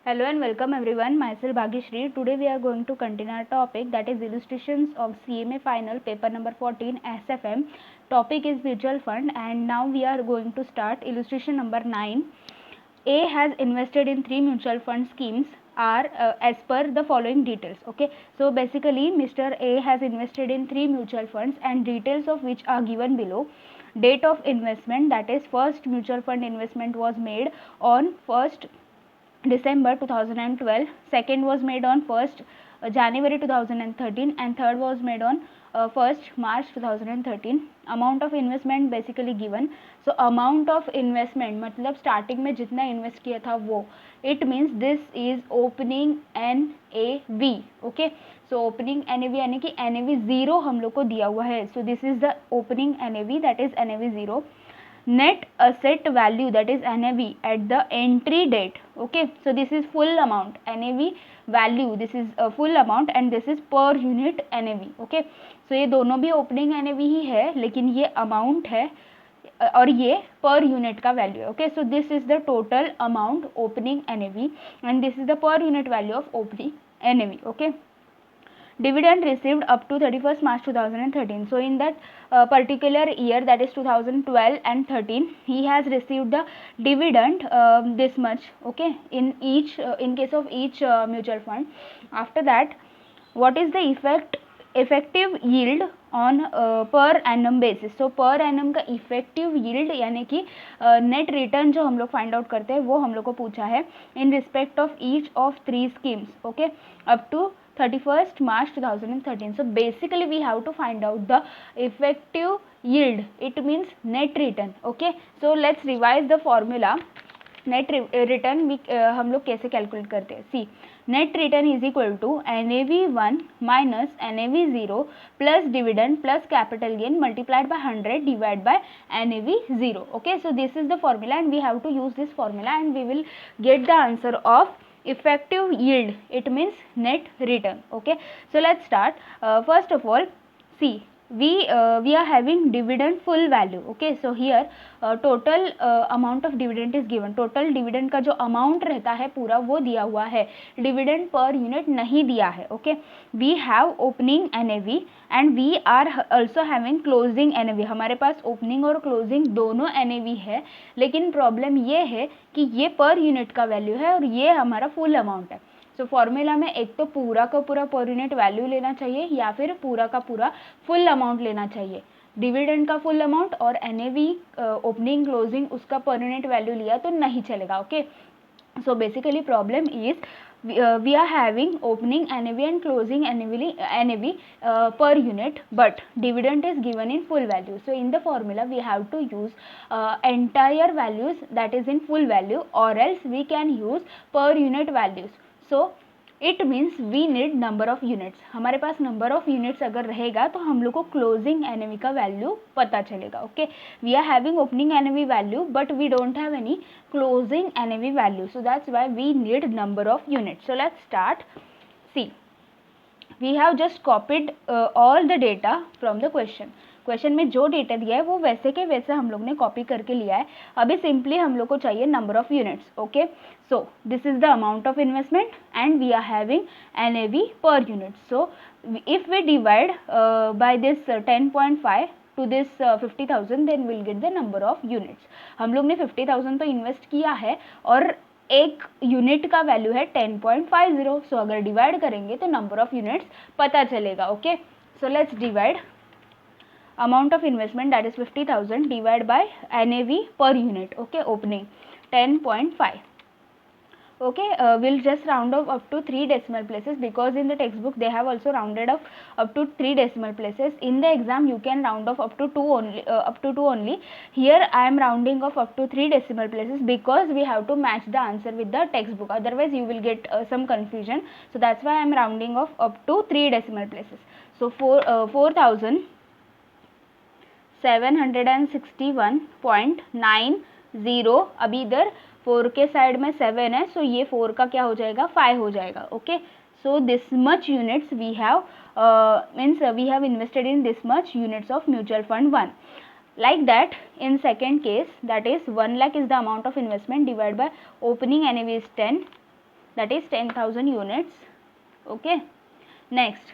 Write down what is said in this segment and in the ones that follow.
Hello and welcome everyone. Myself Bhagyashree. Today we are going to continue our topic, that is illustrations of CMA final paper number 14 SFM. Topic is mutual fund, and now we are going to start illustration number 9. A has invested in 3 mutual fund schemes are as per the following details. Okay, so basically Mr. A has invested in 3 mutual funds and details of which are given below. Date of investment, that is first mutual fund investment was made on 1st December 2012, second was made on 1st January 2013, and third was made on 1st March 2013. Amount of investment basically given. So amount of investment मतलब starting में जितना invest किया था वो, it means this is opening NAV. Okay, so opening NAV यानी कि NAV 0 हम लोग को दिया हुआ है. So this is the opening NAV, that is NAV 0. Net asset value, that is NAV at the entry date. Okay, so this is full amount. NAV value, this is a full amount and this is per unit NAV. Okay, so ये दोनों भी opening NAV ही है, लेकिन ये amount है और ये per unit का value है. Okay, so this is the total amount opening NAV and this is the per unit value of opening NAV. Okay, dividend received up to 31st March 2013. So in that particular year, that is 2012 and 13, he has received the dividend this much. Okay, in each in case of each mutual fund. After that, what is the effective yield on per annum basis. So per annum का effective yield यानी कि net return जो हम लोग find out करते हैं वो हम लोग को पूछा है in respect of each of 3 schemes. Okay, up to 31st March 2013. So basically we have to find out the effective yield. It means net return. Okay, so let's revise the formula. Net return भी हम लोग कैसे calculate करते हैं. See, net return is equal to NAV1 minus NAV0 plus dividend plus capital gain multiplied by 100 divide by NAV0. Okay, so this is the formula and we have to use this formula and we will get the answer of effective yield. It means net return. Okay, so let's start. First of all, see, we are having dividend full value. Okay, so here total amount of dividend is given. Total dividend का जो amount रहता है पूरा वो दिया हुआ है, dividend per unit नहीं दिया है. Okay, we have opening NAV and we are also having closing NAV. हमारे पास opening और closing दोनों NAV है, लेकिन problem ये है कि ये per unit का value है और ये हमारा full amount है. सो फॉर्मूला में एक तो पूरा का पूरा पर यूनिट वैल्यू लेना चाहिए या फिर पूरा का पूरा फुल अमाउंट लेना चाहिए. डिविडेंड का फुल अमाउंट और एनएवी ओपनिंग क्लोजिंग उसका पर यूनिट वैल्यू लिया तो नहीं चलेगा. Okay, so basically problem is we are having opening NAV and closing NAV per unit, but dividend is given in full value. So in the formula we have to use entire values, that is in full value, or else we can use per unit values. So it means we need number of units. हमारे पास number of units अगर रहेगा तो हम लोग को closing NAV का value पता चलेगा. Okay, we are having opening NAV value but we don't have any closing NAV value, so that's why we need number of units. So let's start. See, we have just copied all the data from the question. Question में जो data दिया है वो वैसे के वैसे हम लोग ने कॉपी करके लिया है. अभी सिंपली हम लोग को चाहिए number of units. Okay, so this is the amount of investment and we are having NAV per unit. So if we divide by this 10.5 to this 50,000 then we'll get the number of units. हम लोग ने 50,000 तो invest किया है और एक unit का value है 10.50. सो अगर डिवाइड करेंगे तो नंबर ऑफ यूनिट्स पता चलेगा. Okay, so let's divide amount of investment, that is 50,000, divide by NAV per unit. Okay, opening 10.5. Okay, we'll just round off up to 3 decimal places because in the textbook they have also rounded off up to 3 decimal places. In the exam you can round off up to 2 only. Here I am rounding off up to 3 decimal places because we have to match the answer with the textbook, otherwise you will get some confusion. So that's why I am rounding off up to 3 decimal places. So 4,761.90. अभी इधर 4 के side में 7 है, सो ये 4 का क्या हो जाएगा, 5 हो जाएगा. Okay, so this much units we have means we have invested in this much units of mutual fund 1. Like that, in second case, that is 1 lakh is the amount of investment, divided by opening NAV is 10 that is 10,000 units. Okay, next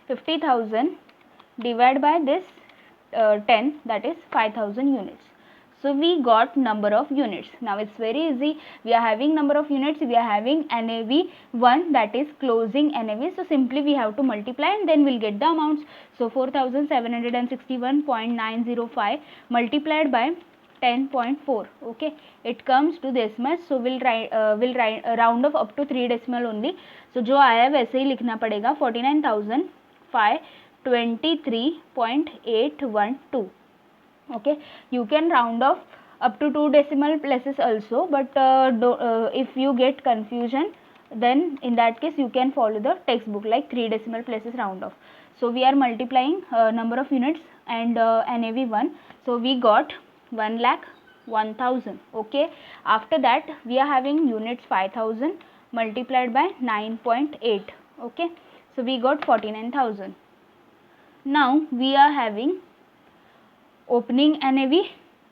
50,000 divided by this 10, that is 5,000 units. So we got number of units. Now it's very easy. We are having number of units. We are having NAV 1, that is closing NAV. So simply we have to multiply and then we'll get the amounts. So 4,761.905 multiplied by 10.4. Okay, it comes to this much. So we'll round off up to 3 decimal only. So जो आया वैसे ही लिखना पड़ेगा 49,523.812. Okay, you can round off up to 2 decimal places also, but if you get confusion, then in that case you can follow the textbook, like 3 decimal places round off. So we are multiplying number of units and NAV 1. So we got 1,01,000. Okay, after that we are having units 5,000 multiplied by 9.8. Okay, so we got 49,000. Now we are having opening NAV,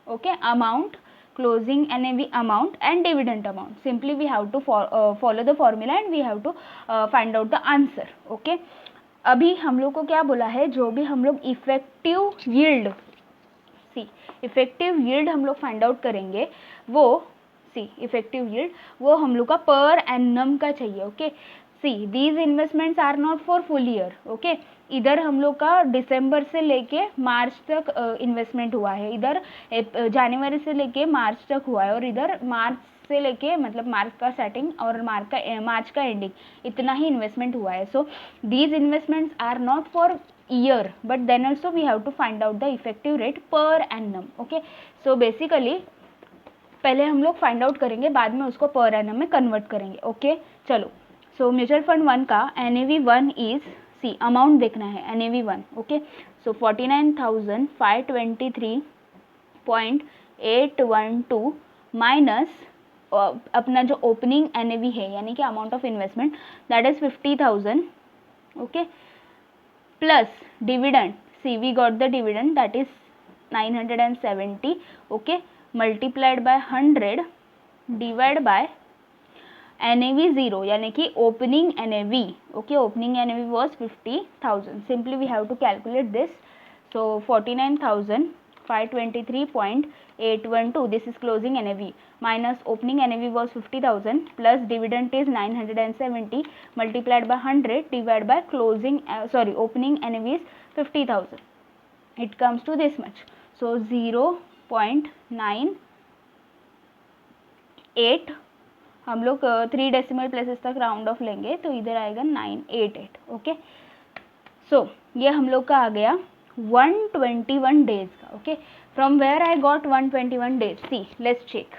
okay, amount, closing NAV amount and dividend amount. Simply we have to follow the formula and we have to find out the answer. Okay, अभी हम लोग को क्या बोला है, जो भी हम लोग इफेक्टिव यील्ड, सी इफेक्टिव यील्ड हम लोग फाइंड आउट करेंगे, वो सी इफेक्टिव यील्ड वो हम लोग का पर एनम का चाहिए. Okay, see these investments are not for full year. Okay, इधर हम लोग का दिसंबर से लेके मार्च तक इन्वेस्टमेंट हुआ है, इधर जनवरी से लेके मार्च तक हुआ है, और इधर मार्च से लेके मतलब मार्च का स्टार्टिंग और मार्च का एंडिंग, इतना ही इन्वेस्टमेंट हुआ है. So these investments are not for year, but then also we have to find out the effective rate per annum. Okay, so basically पहले हम लोग फाइंड आउट करेंगे, बाद में उसको पर एनम में कन्वर्ट करेंगे. ओके, चलो. सो म्यूचुअल फंड 1 का NAV 1 इज, सी अमाउंट देखना है NAV 1. ओके, सो 49,523.812 माइनस अपना जो ओपनिंग NAV है, यानी कि amount of investment, that is 50,000. Okay, plus dividend, see we got the dividend, that is 970. Okay, multiplied by 100 divide by NAV 0, यानी कि opening NAV. Okay, opening NAV was 50,000. Simply we have to calculate this. So 49,523.812, this is closing NAV, minus opening NAV was 50,000 plus dividend is 970 multiplied by 100 divided by closing opening NAV is 50,000. It comes to this much. So 0.98, हम लोग 3 decimal places तक round of लेंगे तो इधर आएगा 988. Okay, so ये हम लोग का आ गया 121 डेज का. Okay, from where I got 121 days, see let's check.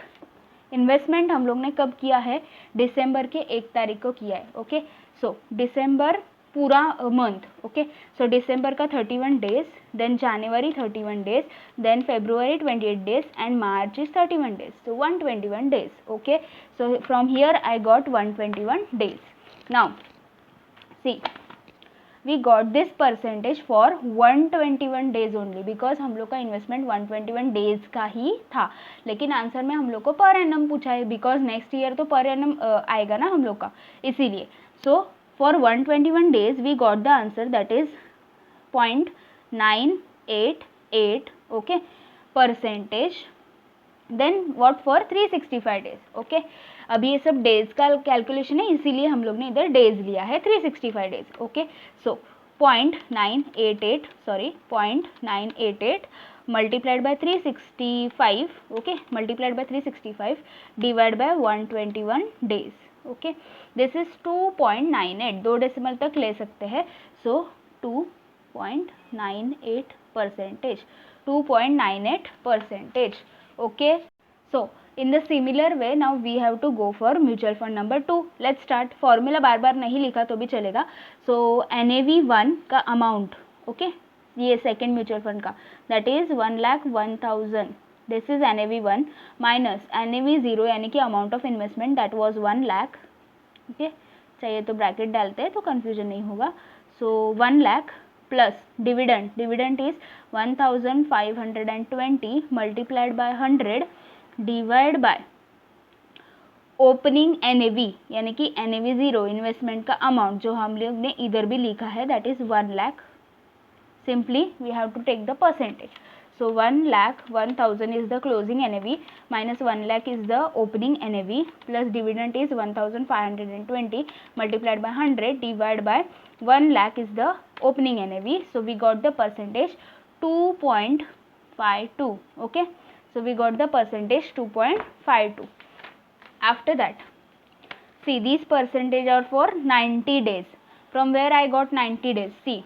Investment हम लोग ने कब किया है, दिसंबर के 1 तारीख को किया है. ओके, सो दिसंबर पूरा मंथ. ओके, सो दिसंबर का 31 days, then January 31 days, then February 28 days and March is 31 days. So 121 days. Okay, so from here I got 121 days. Now see we got this percentage for 121 days only, because हम लोग का investment 121 days का ही था, लेकिन answer में हम लोग को पर एनम पूछा है, बिकॉज नेक्स्ट ईयर तो पर एनम आएगा ना हम लोग का, इसीलिए. सो for 121 days we got the answer, that is 0.988. okay, percentage. then what for 365 days. okay, अभी ये सब डेज का कैलकुलेशन है, इसीलिए हम लोग ने इधर डेज लिया है 365 days. Okay, so 0.988 multiplied by 365. okay, multiplied by 365 divided by 121 days. Okay, this is 2.98, 2 decimal तक ले सकते हैं. So 2.98 percentage, 2.98 percentage. Okay, so in the similar way now we have to go for mutual fund number 2. Let's start. Formula बार बार नहीं लिखा तो भी चलेगा. सो NAV 1 का अमाउंट, ओके, ये सेकेंड म्यूचुअल फंड का, that is 1,01,000. This is NAV 1 minus NAV 0, यानी कि amount of investment, that was 1 lakh. Okay, चाहिए तो ब्रैकेट डालते हैं तो कंफ्यूजन नहीं होगा. सो 1 lakh plus dividend, dividend is 1,520 multiplied by 100 divide by opening NAV यानी कि NAV 0 इन्वेस्टमेंट का अमाउंट जो हम लोग ने इधर भी लिखा है that is 1 lakh. Simply we have to take the percentage. So 1,01,000 is the closing NAV minus 1 lakh is the opening NAV plus dividend is 1,520 multiplied by 100 divided by 1 lakh is the opening NAV. So we got the percentage 2.52. Okay. So we got the percentage 2.52. After that, see these percentage are for 90 days. From where I got 90 days? See,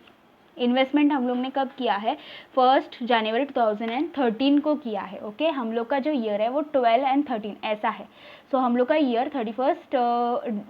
investment हम लोग ने कब किया है? 1 जनवरी 2013 को किया है. Okay, हम लोग का जो ईयर है वो 12 और 13 ऐसा है. सो हम लोग का ईयर 31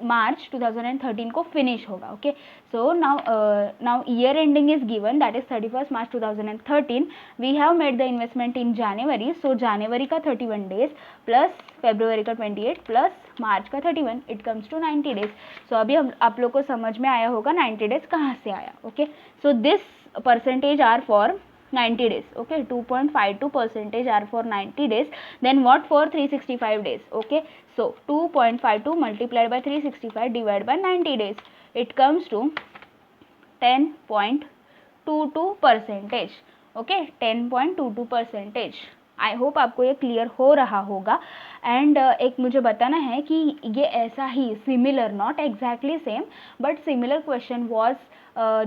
मार्च 2013 को फिनिश होगा. Okay, so now year ending is given that is 31 March 2013. We have made the investment in January. So जनवरी का 31 डेज प्लस फरवरी का 28 प्लस मार्च का 31, इट कम्स टू 90 डेज. सो अभी हम आप लोग को समझ में आया होगा 90 डेज कहाँ से आया. Okay, so this percentage are for 90 days. Okay, 2.52 percentage are for 90 days. Then what for 365 days? Okay, so 2.52 multiplied by 365 divided by 90 days, it comes to 10.22 percentage. Okay, 10.22 percentage. I hope आपको ये clear हो रहा होगा. And एक मुझे बताना है कि ये ऐसा ही similar, not exactly same but similar question was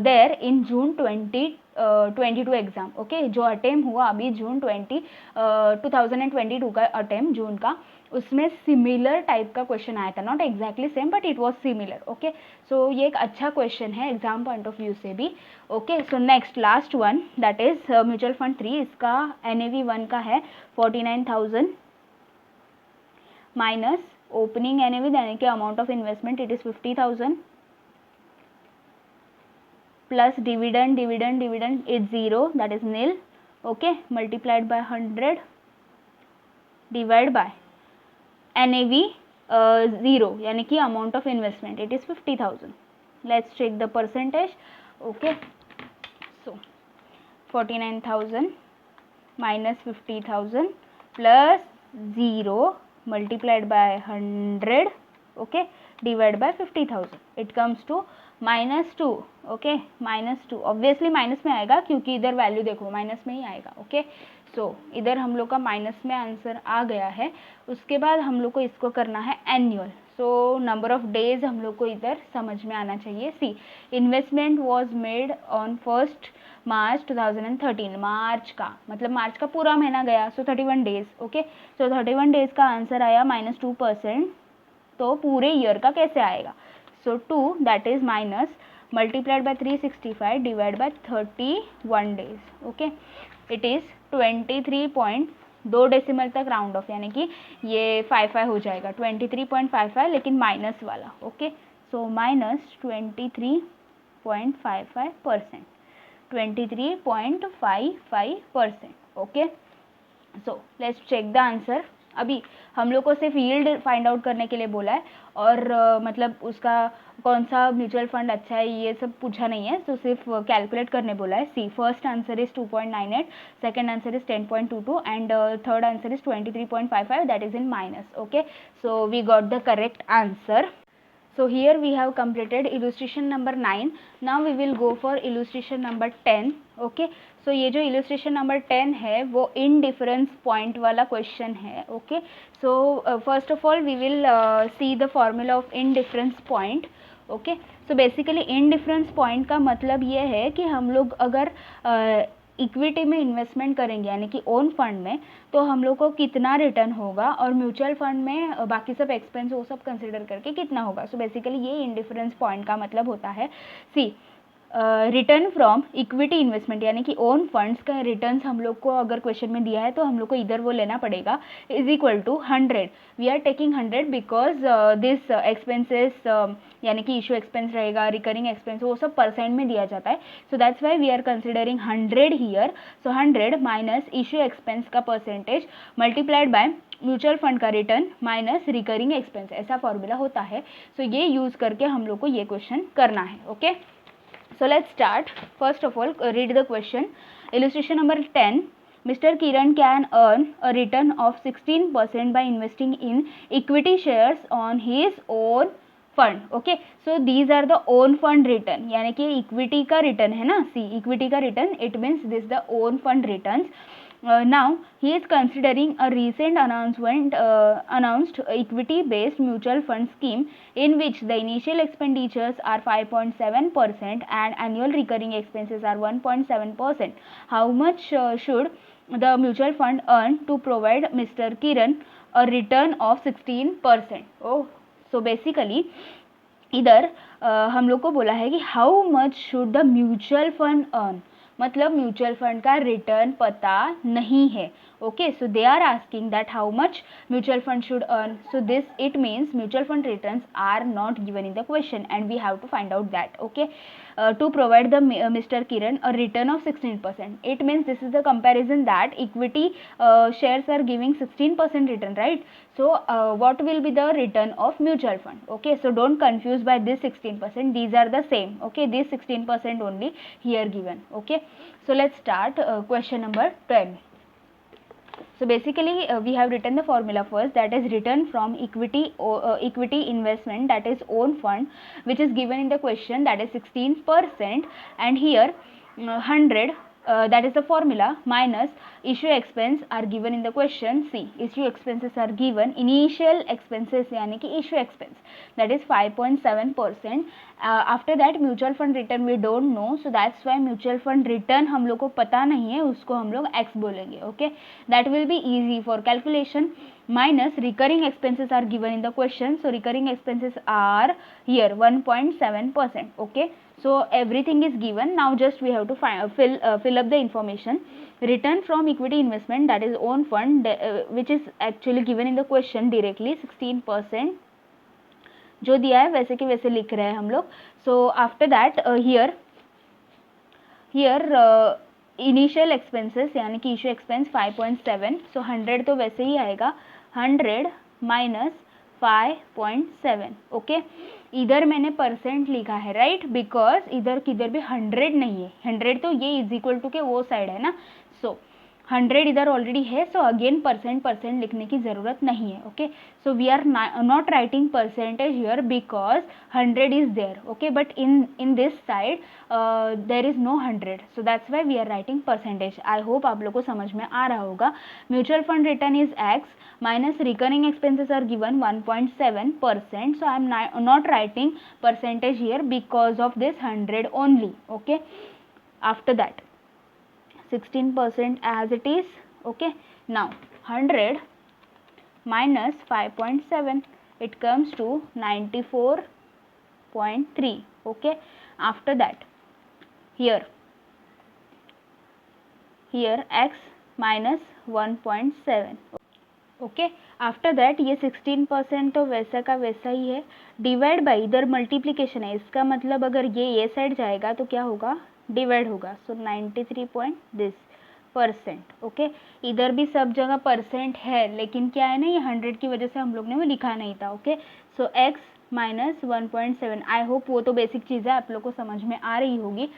there in June 2022 exam. Okay, जो अटेम्प्ट हुआ अभी जून 2022 का अटेम्प्ट जून का, उसमें सिमिलर टाइप का क्वेश्चन आया था. Not exactly same but it was similar. Okay, so ये एक अच्छा क्वेश्चन है एग्जाम पॉइंट ऑफ व्यू से भी. Okay, so next last one that is mutual fund 3. इसका NAV 1 का है 49,000 माइनस ओपनिंग NAV यानी कि amount of investment it is 50,000 plus dividend is 0 that is nil. Okay, multiplied by 100 divide by NAV 0 यानी कि amount of investment it is 50,000. Let's check the percentage. Okay, so 49,000 minus 50,000 plus 0 multiplied by 100. Okay, divided by 50,000, it comes to -2. Okay, -2 obviously minus में आएगा क्योंकि इधर value देखो minus में ही आएगा. Okay, सो इधर हम लोग का माइनस में आंसर आ गया है. उसके बाद हम लोग को इसको करना है annual. So number of days हम लोग को इधर समझ में आना चाहिए. सी, इन्वेस्टमेंट वॉज मेड ऑन 1 मार्च 2013. मार्च का मतलब मार्च का पूरा महीना गया. सो 31 डेज. ओके, सो 31 डेज का आंसर आया -2%. तो पूरे ईयर का कैसे आएगा? सो 2 that is minus multiplied by 365 divide by 31 days. Okay, it is 23.2 decimal तक राउंड ऑफ यानी कि ये 55 हो जाएगा. 23.55 लेकिन माइनस वाला. Okay, so minus 23.55%. 23.55%. Okay, so let's check the answer. अभी हम लोग को सिर्फ यील्ड फाइंड आउट करने के लिए बोला है और मतलब उसका कौन सा म्यूचुअल फंड अच्छा है ये सब पूछा नहीं है. तो सिर्फ कैलकुलेट करने बोला है. See, first answer is 2.98, second answer is 10.22 and third answer is 23.55 that is in minus. Okay, so we got the correct answer. So here we have completed illustration number 9. Now we will go for illustration number 10. Okay, so ये जो illustration number 10 है वो indifference point वाला question है. Okay, so first of all we will see the formula of indifference point. Okay, so basically indifference point का मतलब ये है कि हम लोग अगर इक्विटी में इन्वेस्टमेंट करेंगे यानी कि ओन फंड में तो हम लोग को कितना रिटर्न होगा और म्यूचुअल फंड में बाकी सब एक्सपेंस वो सब कंसिडर करके कितना होगा. सो बेसिकली ये इंडिफरेंस पॉइंट का मतलब होता है. सी, रिटर्न फ्रॉम इक्विटी इन्वेस्टमेंट यानी कि ओन फंड्स का रिटर्न्स हम लोग को अगर क्वेश्चन में दिया है तो हम लोग को इधर वो लेना पड़ेगा is equal to 100. We are taking 100 because this expenses यानी कि इशू एक्सपेंस रहेगा, रिकरिंग एक्सपेंस वो सब परसेंट में दिया जाता है. So that's why we are considering 100 here. So 100 minus issue expense का percentage multiplied by mutual fund का रिटर्न माइनस रिकरिंग एक्सपेंस, ऐसा फॉर्मूला होता है. सो ये यूज़ करके हम लोग को ये क्वेश्चन करना है. Okay, so let's start. First of all read the question. Illustration number 10. Mr. Kiran can earn a return of 16% by investing in equity shares on his own fund. Okay, so these are the own fund return, यानी कि equity का return है ना, सी equity का return, it means this the own fund returns. Now he is considering a recent announced equity based mutual fund scheme in which the initial expenditures are 5.7% and annual recurring expenses are 1.7%. How much should the mutual fund earn to provide Mr. Kiran a return of 16%? Oh, so basically इधर हम लोग को बोला है कि how much should the mutual fund earn, मतलब mutual fund का return पता नहीं है. Okay, so they are asking that how much mutual fund should earn. So this it means mutual fund returns are not given in the question and we have to find out that. Okay, to provide the Mr. Kiran a return of 16%. It means this is the comparison that equity shares are giving 16% return, right? So what will be the return of mutual fund? Okay, so don't confuse by this 16%. These are the same. Okay, this 16% only here given. Okay, so let's start question number 12. So basically we have written the formula first, that is return from equity investment, that is own fund, which is given in the question, that is 16%, and here 100 that is the formula, minus issue expense are given in the question. See, issue expenses are given, initial expenses यानी कि issue expense, that is 5.7%. After that mutual fund return we don't know, so that's why mutual fund return हम लोग को पता नहीं है, उसको हम लोग x बोलेंगे. Okay, that will be easy for calculation. Minus recurring expenses are given in the question, so recurring expenses are here 1.7%. Okay, so everything is given. Now just we have to fill up the information. Return from equity investment, that is own fund, which is actually given in the question directly, 16%. जो दिया है वैसे के वैसे लिख रहे हैं हम लोग. So after that here initial expenses यानी कि issue expense 5.7, so 100 तो वैसे ही आएगा, 100 minus 5.7. ओके, इधर मैंने परसेंट लिखा है, राइट, बिकॉज इधर किधर भी 100 नहीं है. 100 तो ये इज इक्वल टू के वो साइड है ना, सो 100 इधर ऑलरेडी है, सो अगेन परसेंट लिखने की ज़रूरत नहीं है. Okay, so we are not writing percentage here because 100 is there. Okay, but in this side there is no 100, so that's why we are writing percentage. I hope आप लोग को समझ में आ रहा होगा. Mutual fund return is x, minus recurring expenses are given 1.7%, so I am not writing percentage here because of this 100 only. Okay, after that 16% as it is. Okay, now 100 minus 5.7, it comes to 94.3. okay, after that here x minus 1.7. Okay, after that ये 16% तो वैसा का वैसा ही है, divide by इधर multiplication है, इसका मतलब अगर ये साइड जाएगा तो क्या होगा, डिवाइड होगा. सो 93%. ओके, इधर भी सब जगह परसेंट है, लेकिन क्या है ना, ये 100 की वजह से हम लोग ने वो लिखा नहीं था. Okay, so x minus 1.7. I hope वो तो बेसिक चीज़ है, आप लोग को समझ में आ रही होगी.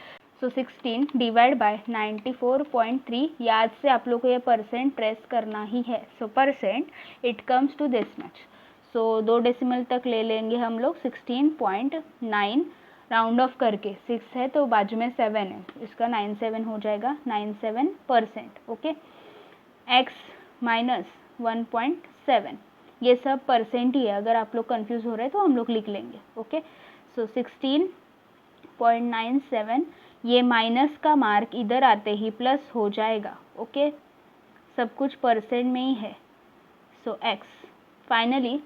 सो 16 डिवाइड बाय 94.3, याद से आप लोग को ये परसेंट प्रेस करना ही है. So percent it comes to this much. So 2 decimal तक ले लेंगे हम लोग, 16.9 राउंड ऑफ करके, 6 है तो बाजू में 7 है, इसका 97 हो जाएगा, 97%. ओके, x माइनस 1.7, ये सब परसेंट ही है, अगर आप लोग कंफ्यूज हो रहे हैं तो हम लोग लिख लेंगे. ओके, सो 16.97, ये माइनस का मार्क इधर आते ही प्लस हो जाएगा. ओके, सब कुछ परसेंट में ही है. सो x फाइनली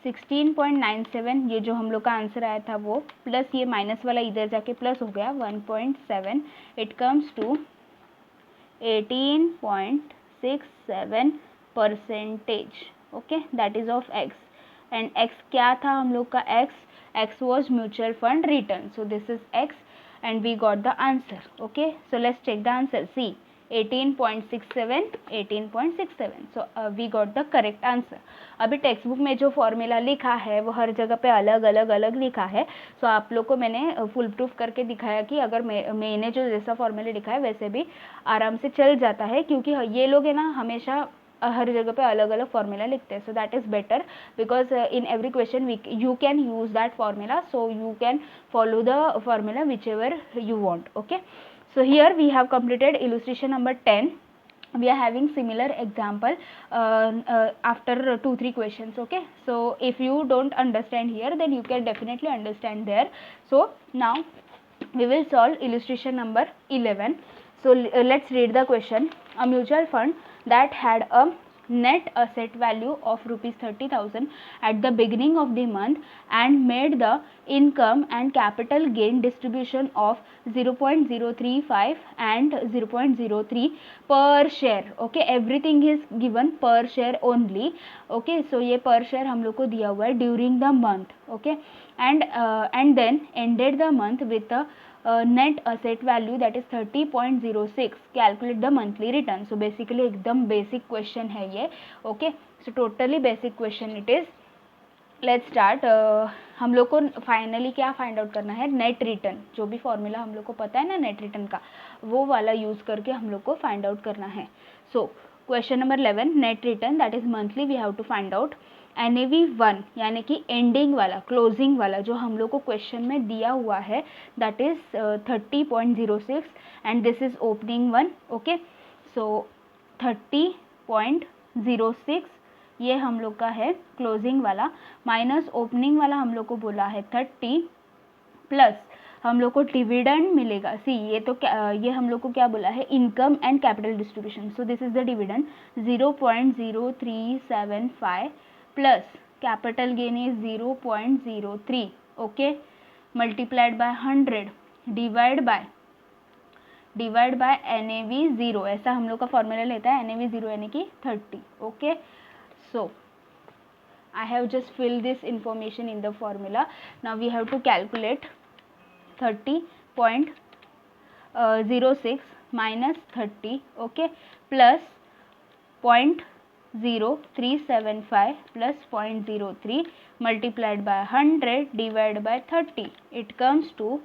16.97, ये जो हम लोग का आंसर आया था वो, प्लस ये माइनस वाला इधर जाके प्लस हो गया 1.7, it comes to 18.67%. Okay, that is of x. And x क्या था हम लोग का, x was mutual fund return. So this is x and we got the answer. Okay, so let's check the answer. See, 18.67, 18.67. So we got the correct answer. अभी text book में जो formula लिखा है वो हर जगह पे अलग अलग अलग लिखा है. सो आप लोग को मैंने फुल प्रूफ करके दिखाया कि अगर मैंने जो जैसा फॉर्मूला लिखा है वैसे भी आराम से चल जाता है, क्योंकि ये लोग है ना हमेशा हर जगह पे अलग अलग फॉर्मूला लिखते हैं. So that is better because in every question you can use that formula, so you can follow the formula whichever you want. Okay, so here we have completed illustration number 10. We are having similar example after 2-3 questions. Okay, so if you don't understand here, then you can definitely understand there. So now we will solve illustration number 11. So let's read the question. A mutual fund that had a net asset value of rupees 30,000 at the beginning of the month and made the income and capital gain distribution of 0.035 and 0.03 per share. Okay, everything is given per share only. Okay, so ये per share हम लोग को दिया हुआ है during the month. Okay, and then ended the month with a net asset value that is 30.06. calculate the monthly return. So basically एकदम basic question है ये. Okay, so totally basic question it is. Let's start. हम लोग को finally क्या find out करना है, net return. जो भी फॉर्मूला हम लोग को पता है ना नेट रिटर्न का, वो वाला यूज करके हम लोग को फाइंड आउट करना है. So question number 11, net return that is monthly we have to find out. NAV1 यानी कि एंडिंग वाला, क्लोजिंग वाला जो हम लोग को क्वेश्चन में दिया हुआ है that is 30.06 and this is opening one. Okay, so 30.06 ये हम लोग का है क्लोजिंग वाला, माइनस ओपनिंग वाला हम लोग को बोला है 30, प्लस हम लोग को डिविडेंड मिलेगा. सी ये तो ये हम लोग को क्या बोला है, income and capital distribution. So this is the dividend 0.0375 plus capital gain is 0.03. Okay, multiplied by 100 divide by NAV0. ऐसा हम लोग का फॉर्मूला लेता है. NAV0 यानी कि 30. Okay, so I have just filled this information in the formula. Now we have to calculate 30.06 minus 30, okay, plus 0.0375 plus 0.03 multiplied by 100 divided by 30. It comes to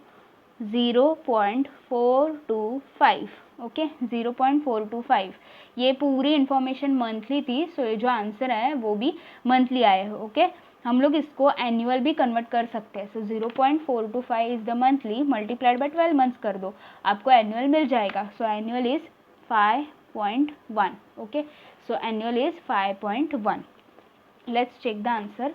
0.425. Okay, 0.425. ये पूरी इंफॉर्मेशन मंथली थी. सो ये जो answer है वो भी monthly आए हैं. ओके, हम लोग इसको एनुअल भी कन्वर्ट कर सकते हैं. So 0.425 is the monthly, multiplied by 12 months कर दो, आपको एनुअल मिल जाएगा. So annual is 5.1. Okay, so annual is 5.1. Let's check the answer.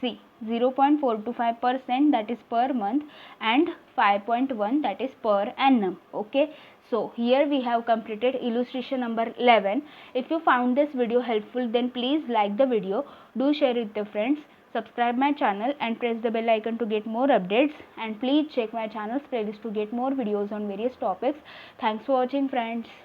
See, 0.425% that is per month and 5.1 that is per annum. Okay, so here we have completed illustration number 11. If you found this video helpful, then please like the video, do share it with your friends, subscribe my channel and press the bell icon to get more updates, and please check my channel's playlist to get more videos on various topics. Thanks for watching, friends.